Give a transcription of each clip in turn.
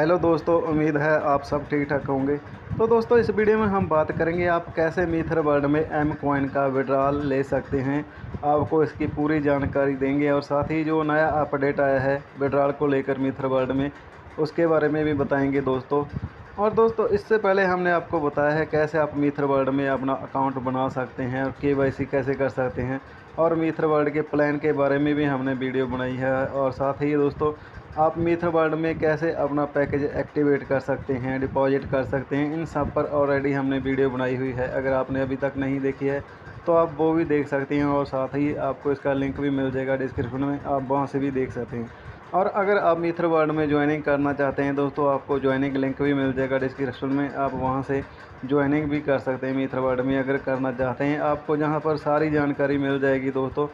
Hello दोस्तों, उम्मीद है आप सब ठीक ठाक होंगे। तो दोस्तों, इस वीडियो में हम बात करेंगे आप कैसे मीथर वर्ल्ड में एम कॉइन का विड्रॉल ले सकते हैं। आपको इसकी पूरी जानकारी देंगे और साथ ही जो नया अपडेट आया है विड्रॉल को लेकर मीथर वर्ल्ड में, उसके बारे में भी बताएंगे दोस्तों। और दोस्तों, इससे पहले हमने आपको बताया है कैसे आप मीथर वर्ल्ड में अपना अकाउंट बना सकते हैं और KYC कैसे कर सकते हैं, और मीथर वर्ल्ड के प्लान के बारे में भी हमने वीडियो बनाई है। और साथ ही दोस्तों, आप मीथर वर्ल्ड में कैसे अपना पैकेज एक्टिवेट कर सकते हैं, डिपॉजिट कर सकते हैं, इन सब पर ऑलरेडी हमने वीडियो बनाई हुई है। अगर आपने अभी तक नहीं देखी है तो आप वो भी देख सकते हैं, और साथ ही आपको इसका लिंक भी मिल जाएगा डिस्क्रिप्शन में, आप वहाँ से भी देख सकते हैं। और अगर आप मीथर वर्ल्ड में ज्वाइनिंग करना चाहते हैं दोस्तों, आपको ज्वाइनिंग लिंक भी मिल जाएगा डिस्क्रिप्शन में, आप वहाँ से ज्वाइनिंग भी कर सकते हैं मीथर वर्ल्ड में अगर करना चाहते हैं। आपको जहाँ पर सारी जानकारी मिल जाएगी दोस्तों,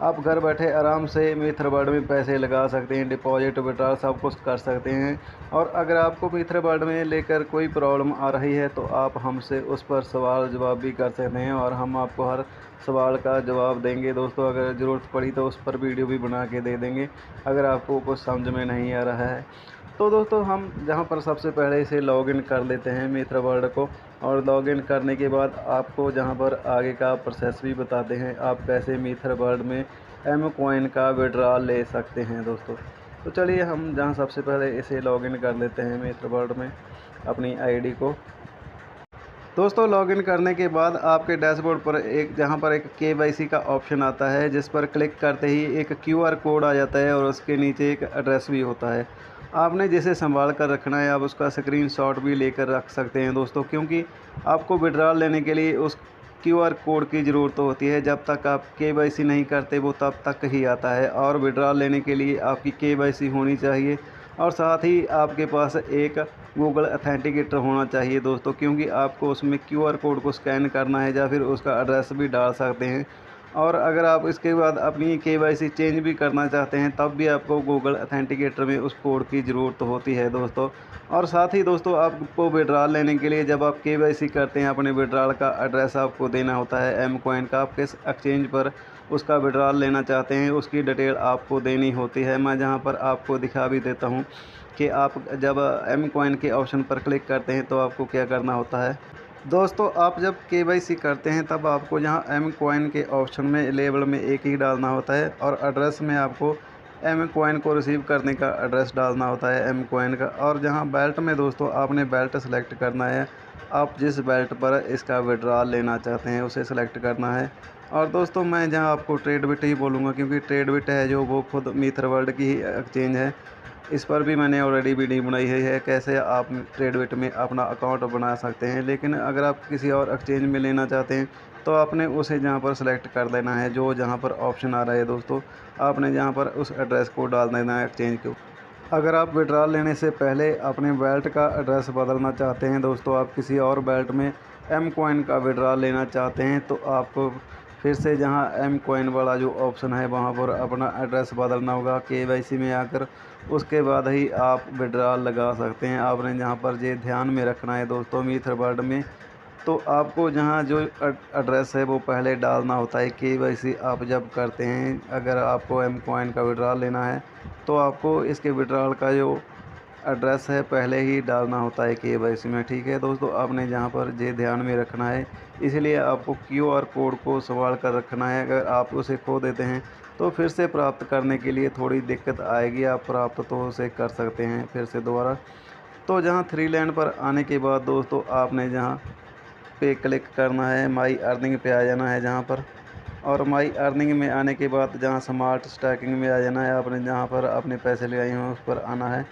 आप घर बैठे आराम से मीथर वर्ल्ड में पैसे लगा सकते हैं, डिपॉजिट विड्रॉल सब कुछ कर सकते हैं। और अगर आपको मीथर वर्ल्ड में लेकर कोई प्रॉब्लम आ रही है तो आप हमसे उस पर सवाल जवाब भी कर सकते हैं, और हम आपको हर सवाल का जवाब देंगे दोस्तों। अगर ज़रूरत पड़ी तो उस पर वीडियो भी बना के दे देंगे अगर आपको कुछ समझ में नहीं आ रहा है। तो दोस्तों, हम जहाँ पर सबसे पहले इसे लॉगिन कर लेते हैं मीथर वर्ल्ड को, और लॉगिन करने के बाद आपको जहाँ पर आगे का प्रोसेस भी बताते हैं आप कैसे मीथर वर्ल्ड में एम कॉइन का विड्रॉल ले सकते हैं दोस्तों। तो चलिए हम जहाँ सबसे पहले इसे लॉगिन कर लेते हैं मीथर वर्ल्ड में अपनी आईडी को। दोस्तों, लॉगिन करने के बाद आपके डैशबोर्ड पर एक जहाँ पर एक KYC का ऑप्शन आता है, जिस पर क्लिक करते ही एक QR कोड आ जाता है और उसके नीचे एक एड्रेस भी होता है। आपने जिसे संभाल कर रखना है, आप उसका स्क्रीनशॉट भी लेकर रख सकते हैं दोस्तों, क्योंकि आपको विड्रॉल लेने के लिए उस QR कोड की ज़रूरत होती है। जब तक आप KYC नहीं करते वो तब तक ही आता है, और विड्रॉल लेने के लिए आपकी KYC होनी चाहिए, और साथ ही आपके पास एक गूगल अथेंटिकेटर होना चाहिए दोस्तों, क्योंकि आपको उसमें QR कोड को स्कैन करना है या फिर उसका एड्रेस भी डाल सकते हैं। और अगर आप इसके बाद अपनी KYC चेंज भी करना चाहते हैं तब भी आपको गूगल अथेंटिकेटर में उस कोड की ज़रूरत होती है दोस्तों। और साथ ही दोस्तों, आपको विड्रॉल लेने के लिए जब आप KYC करते हैं, अपने विड्रॉल का एड्रेस आपको देना होता है एम कॉइन का। आप किस एक्सचेंज पर उसका विड्रॉल लेना चाहते हैं उसकी डिटेल आपको देनी होती है। मैं जहाँ पर आपको दिखा भी देता हूँ कि आप जब एम कॉइन के ऑप्शन पर क्लिक करते हैं तो आपको क्या करना होता है। दोस्तों, आप जब KYC करते हैं तब आपको यहाँ एम कॉइन के ऑप्शन में लेबल में एक ही डालना होता है, और एड्रेस में आपको एम कॉइन को रिसीव करने का एड्रेस डालना होता है एम कॉइन का। और जहाँ बेल्ट में दोस्तों आपने बेल्ट सेलेक्ट करना है, आप जिस बेल्ट पर इसका विड्रॉल लेना चाहते हैं उसे सेलेक्ट करना है। और दोस्तों, मैं जहाँ आपको ट्रेडबिट ही बोलूँगा, क्योंकि ट्रेडबिट है जो वो खुद मीथर वर्ल्ड की ही एक्सचेंज है। इस पर भी मैंने ऑलरेडी वीडियो बनाई है कैसे आप ट्रेडबिट में अपना अकाउंट बना सकते हैं। लेकिन अगर आप किसी और एक्सचेंज में लेना चाहते हैं तो आपने उसे जहाँ पर सेलेक्ट कर देना है, जो जहाँ पर ऑप्शन आ रहा है दोस्तों, आपने जहाँ पर उस एड्रेस को डाल देना है एक्सचेंज को। अगर आप विड्रॉल लेने से पहले अपने बेल्ट का एड्रेस बदलना चाहते हैं दोस्तों, आप किसी और बेल्ट में एम कॉइन का विड्रॉल लेना चाहते हैं, तो आपको फिर से जहां एम कॉइन वाला जो ऑप्शन है वहां पर अपना एड्रेस बदलना होगा KYC में आकर। उसके बाद ही आप विड्रॉल लगा सकते हैं। आपने जहां पर ये ध्यान में रखना है दोस्तों, मीथर वर्ल्ड में तो आपको जहाँ जो एड्रेस है वो पहले डालना होता है। KYC आप जब करते हैं, अगर आपको एम कॉइन का विड्रॉल लेना है तो आपको इसके विड्रॉल का जो एड्रेस है पहले ही डालना होता है KYC में। ठीक है दोस्तों, आपने जहाँ पर ये ध्यान में रखना है, इसलिए आपको QR कोड को संभाल कर रखना है। अगर आप उसे खो देते हैं तो फिर से प्राप्त करने के लिए थोड़ी दिक्कत आएगी, आप प्राप्त तो उसे कर सकते हैं फिर से दोबारा। तो जहाँ 3 लाइन पर आने के बाद दोस्तों, आपने जहाँ पे क्लिक करना है, माई अर्निंग पे आ जाना है जहाँ पर, और माई अर्निंग में आने के बाद जहाँ स्मार्ट स्टैकिंग में आ जाना है, आपने जहाँ पर अपने पैसे लगाए हों उस पर आना है।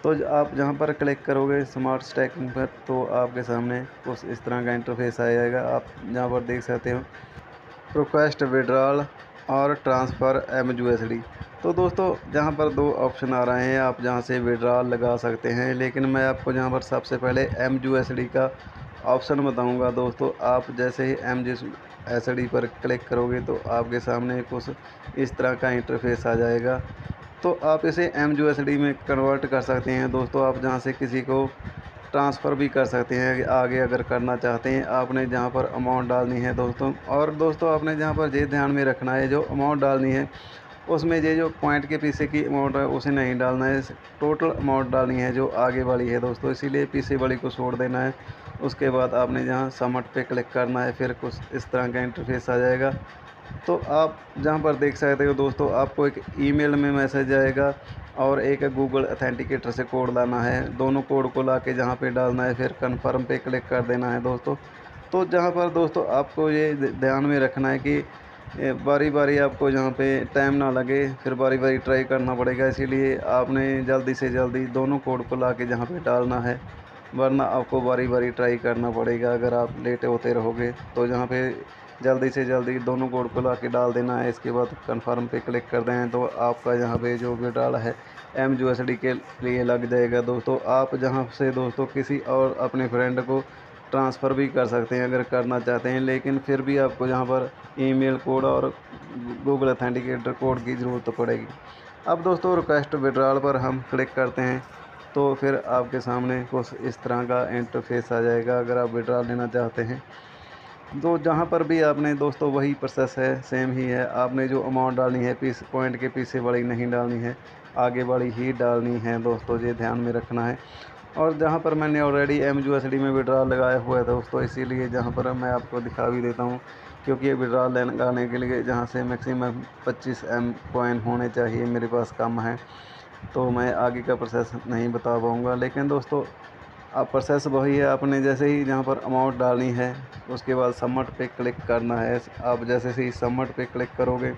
तो आप जहाँ पर क्लिक करोगे स्मार्ट स्टैकिंग पर तो आपके सामने कुछ इस तरह का इंटरफेस आ जाएगा। आप जहाँ पर देख सकते हो रिक्वेस्ट विड्रॉल और ट्रांसफ़र MUSD। तो दोस्तों, जहाँ पर 2 ऑप्शन आ रहे हैं, आप जहाँ से विड्रॉल लगा सकते हैं, लेकिन मैं आपको जहाँ पर सबसे पहले MUSD का ऑप्शन बताऊंगा दोस्तों। आप जैसे ही MUSD पर क्लिक करोगे तो आपके सामने कुछ इस तरह का इंटरफेस आ जाएगा। तो आप इसे MUSD में कन्वर्ट कर सकते हैं दोस्तों। आप जहाँ से किसी को ट्रांसफ़र भी कर सकते हैं आगे अगर करना चाहते हैं। आपने जहाँ पर अमाउंट डालनी है दोस्तों, और दोस्तों आपने जहाँ पर ये ध्यान में रखना है, जो अमाउंट डालनी है उसमें ये जो पॉइंट के पीछे की अमाउंट है उसे नहीं डालना है, टोटल अमाउंट डालनी है जो आगे वाली है दोस्तों, इसीलिए पीछे वाली को छोड़ देना है। उसके बाद आपने जहाँ सबमिट पे क्लिक करना है, फिर कुछ इस तरह का इंटरफेस आ जाएगा। तो आप जहाँ पर देख सकते हो दोस्तों, आपको एक ईमेल में मैसेज आएगा और एक गूगल अथेंटिकेटर से कोड लाना है। दोनों कोड को ला के जहाँ पे डालना है, फिर कन्फर्म पे क्लिक कर देना है दोस्तों। तो जहाँ पर दोस्तों आपको ये ध्यान में रखना है कि बारी बारी आपको जहाँ पे टाइम ना लगे, फिर बारी बारी ट्राई करना पड़ेगा, इसीलिए आपने जल्दी से जल्दी दोनों कोड को ला के जहाँ पे डालना है, वरना आपको बारी बारी ट्राई करना पड़ेगा अगर आप लेट होते रहोगे। तो जहाँ पे जल्दी से जल्दी दोनों कोड को ला के डाल देना है, इसके बाद कन्फर्म पे क्लिक कर दें तो आपका यहाँ पे जो विड्रॉल है MUSD के लिए लग जाएगा दोस्तों। आप जहाँ से दोस्तों किसी और अपने फ्रेंड को ट्रांसफ़र भी कर सकते हैं अगर करना चाहते हैं, लेकिन फिर भी आपको यहाँ पर ईमेल कोड और गूगल अथेंटिकेटर कोड की ज़रूरत पड़ेगी। अब दोस्तों रिक्वेस्ट विड्रॉल पर हम क्लिक करते हैं तो फिर आपके सामने कुछ इस तरह का इंटरफेस आ जाएगा अगर आप विड्रॉल लेना चाहते हैं। तो जहाँ पर भी आपने दोस्तों वही प्रोसेस है, सेम ही है। आपने जो अमाउंट डालनी है पीस पॉइंट के पीछे वाली नहीं डालनी है, आगे वाली ही डालनी है दोस्तों, ये ध्यान में रखना है। और जहाँ पर मैंने ऑलरेडी MUSD में विड्रॉल लगाया हुआ है दोस्तों, इसीलिए जहाँ पर मैं आपको दिखा भी देता हूँ, क्योंकि ये विड्रॉल लगाने के लिए जहाँ से मैक्सिमम 25 M कॉइन होने चाहिए, मेरे पास कम है, तो मैं आगे का प्रोसेस नहीं बता पाऊँगा। लेकिन दोस्तों अब प्रोसेस वही है, आपने जैसे ही जहाँ पर अमाउंट डालनी है उसके बाद सबमिट पे क्लिक करना है। आप जैसे ही सबमिट पे क्लिक करोगे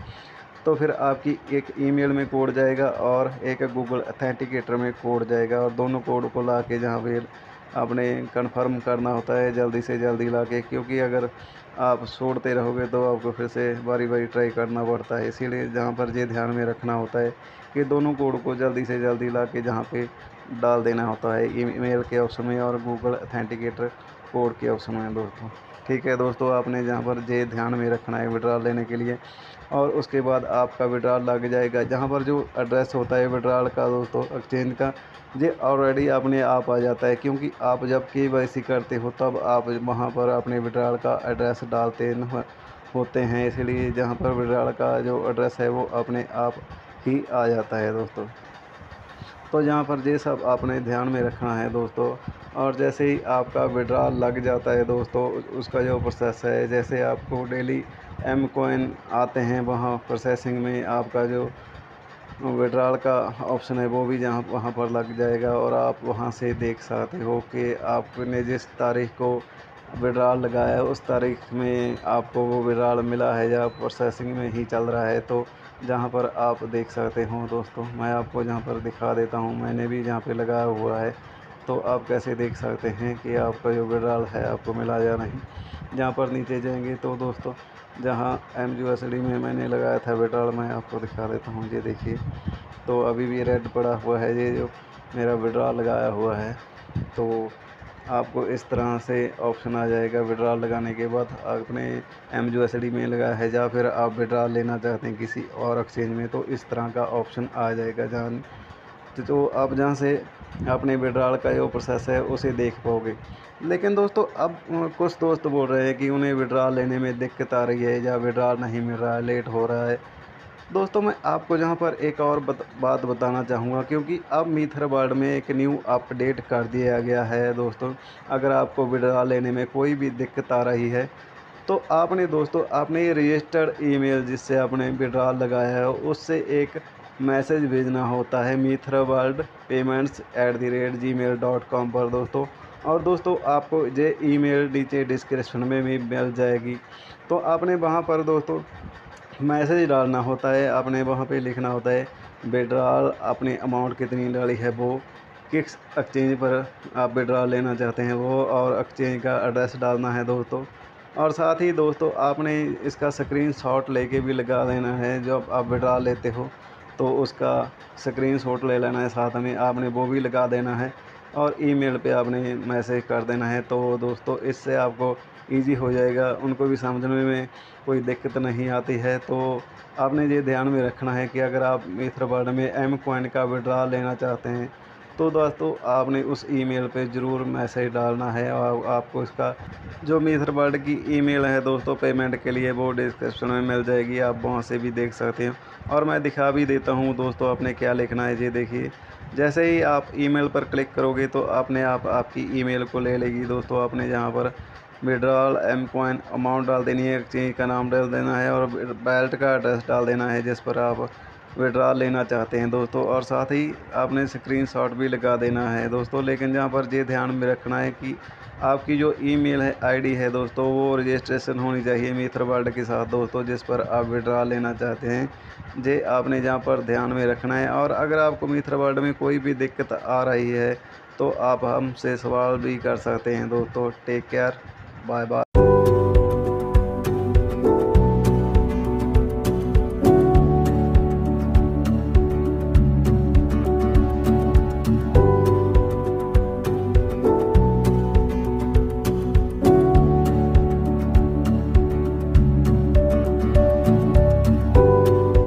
तो फिर आपकी एक ईमेल में कोड जाएगा और एक गूगल अथेंटिकेटर में कोड जाएगा, और दोनों कोड को ला के जहाँ पे आपने कन्फर्म करना होता है जल्दी से जल्दी ला के, क्योंकि अगर आप छोड़ते रहोगे तो आपको फिर से बारी बारी ट्राई करना पड़ता है। इसीलिए जहाँ पर ये ध्यान में रखना होता है कि दोनों कोड को जल्दी से जल्दी ला के जहाँ पे डाल देना होता है, ईमेल के ऑप्शन में और गूगल अथेंटिकेटर कोड के ऑप्शन में दोस्तों। ठीक है दोस्तों, आपने जहाँ पर ये ध्यान में रखना है विड्रॉल लेने के लिए, और उसके बाद आपका विड्रॉल लग जाएगा। जहाँ पर जो एड्रेस होता है विड्रॉल का दोस्तों एक्सचेंज का, ये ऑलरेडी अपने आप आ जाता है, क्योंकि आप जब KYC करते हो तब आप वहाँ पर अपने विड्रॉल का एड्रेस डालते होते हैं, इसलिए जहाँ पर विड्रॉल का जो एड्रेस है वो अपने आप ही आ जाता है दोस्तों। तो यहाँ पर ये सब आपने ध्यान में रखना है दोस्तों। और जैसे ही आपका विड्रॉल लग जाता है दोस्तों, उसका जो प्रोसेस है, जैसे आपको डेली M कॉइन आते हैं, वहाँ प्रोसेसिंग में आपका जो विड्रॉल का ऑप्शन है वो भी जहाँ वहाँ पर लग जाएगा, और आप वहाँ से देख सकते हो कि आपने जिस तारीख को विड्रॉल लगाया है उस तारीख में आपको वो विड्रॉल मिला है या प्रोसेसिंग में ही चल रहा है। तो जहाँ पर आप देख सकते हो दोस्तों, मैं आपको जहाँ पर दिखा देता हूँ, मैंने भी जहाँ पे लगाया हुआ है, तो आप कैसे देख सकते हैं कि आपका जो विड्रॉल है आपको मिला या नहीं। जहाँ पर नीचे जाएंगे तो दोस्तों, जहाँ MUSD में मैंने लगाया था विड्रॉल, मैं आपको दिखा देता हूँ, ये देखिए। तो अभी भी रेड पड़ा हुआ है, ये जो मेरा विड्रॉल लगाया हुआ है। तो आपको इस तरह से ऑप्शन आ जाएगा विड्रॉल लगाने के बाद। आपने MUSD में लगाया है या फिर आप विड्रॉल लेना चाहते हैं किसी और एक्सचेंज में, तो इस तरह का ऑप्शन आ जाएगा। जहाँ तो आप जहाँ से अपने विड्रॉल का जो प्रोसेस है उसे देख पाओगे। लेकिन दोस्तों अब कुछ दोस्त बोल रहे हैं कि उन्हें विड्रॉल लेने में दिक्कत आ रही है या विड्रॉल नहीं मिल रहा है, लेट हो रहा है। दोस्तों मैं आपको जहाँ पर एक और बात बताना चाहूँगा, क्योंकि अब मीथर वर्ल्ड में एक न्यू अपडेट कर दिया गया है दोस्तों। अगर आपको विड्रॉल लेने में कोई भी दिक्कत आ रही है तो आपने दोस्तों अपने रजिस्टर्ड ईमेल जिससे आपने विड्रॉल लगाया है उससे एक मैसेज भेजना होता है mithrworldpayments@gmail.com पर दोस्तों। और दोस्तों आपको ये ईमेल नीचे डिस्क्रिप्शन में भी मिल जाएगी। तो आपने वहाँ पर दोस्तों मैसेज डालना होता है, आपने वहाँ पे लिखना होता है विड्रॉल अपनी अमाउंट कितनी डाली है, वो किस एक्सचेंज पर आप विड्रॉल लेना चाहते हैं वो, और एक्सचेंज का एड्रेस डालना है दोस्तों। और साथ ही दोस्तों आपने इसका स्क्रीनशॉट लेके भी लगा देना है, जब आप विड्रॉल लेते हो तो उसका स्क्रीनशॉट ले लेना है, साथ में आपने वो भी लगा देना है और ईमेल पे आपने मैसेज कर देना है। तो दोस्तों इससे आपको इजी हो जाएगा, उनको भी समझने में कोई दिक्कत नहीं आती है। तो आपने ये ध्यान में रखना है कि अगर आप मित्र वर्ल्ड में M कॉइन का विड्रॉल लेना चाहते हैं तो दोस्तों आपने उस ईमेल पे ज़रूर मैसेज डालना है और आपको इसका जो मीथर वर्ल्ड की ईमेल है दोस्तों पेमेंट के लिए वो डिस्क्रिप्शन में मिल जाएगी, आप वहाँ से भी देख सकते हैं। और मैं दिखा भी देता हूँ दोस्तों आपने क्या लिखना है। ये देखिए, जैसे ही आप ईमेल पर क्लिक करोगे तो अपने आप आपकी ईमेल को ले लेगी दोस्तों। आपने यहाँ पर विड्रॉल एम कॉइन अमाउंट डाल देनी है, एक्सचेंज का नाम डाल देना है और वैलेट का एड्रेस डाल देना है जिस पर आप विड्रॉल लेना चाहते हैं दोस्तों। और साथ ही आपने स्क्रीनशॉट भी लगा देना है दोस्तों। लेकिन यहाँ पर ये ध्यान में रखना है कि आपकी जो ईमेल है आईडी है दोस्तों वो रजिस्ट्रेशन होनी चाहिए मीथर वर्ल्ड के साथ दोस्तों, जिस पर आप विड्रॉल लेना चाहते हैं। ये आपने यहाँ पर ध्यान में रखना है। और अगर आपको मीथर वर्ल्ड में कोई भी दिक्कत आ रही है तो आप हमसे सवाल भी कर सकते हैं दोस्तों। Take care, bye bye.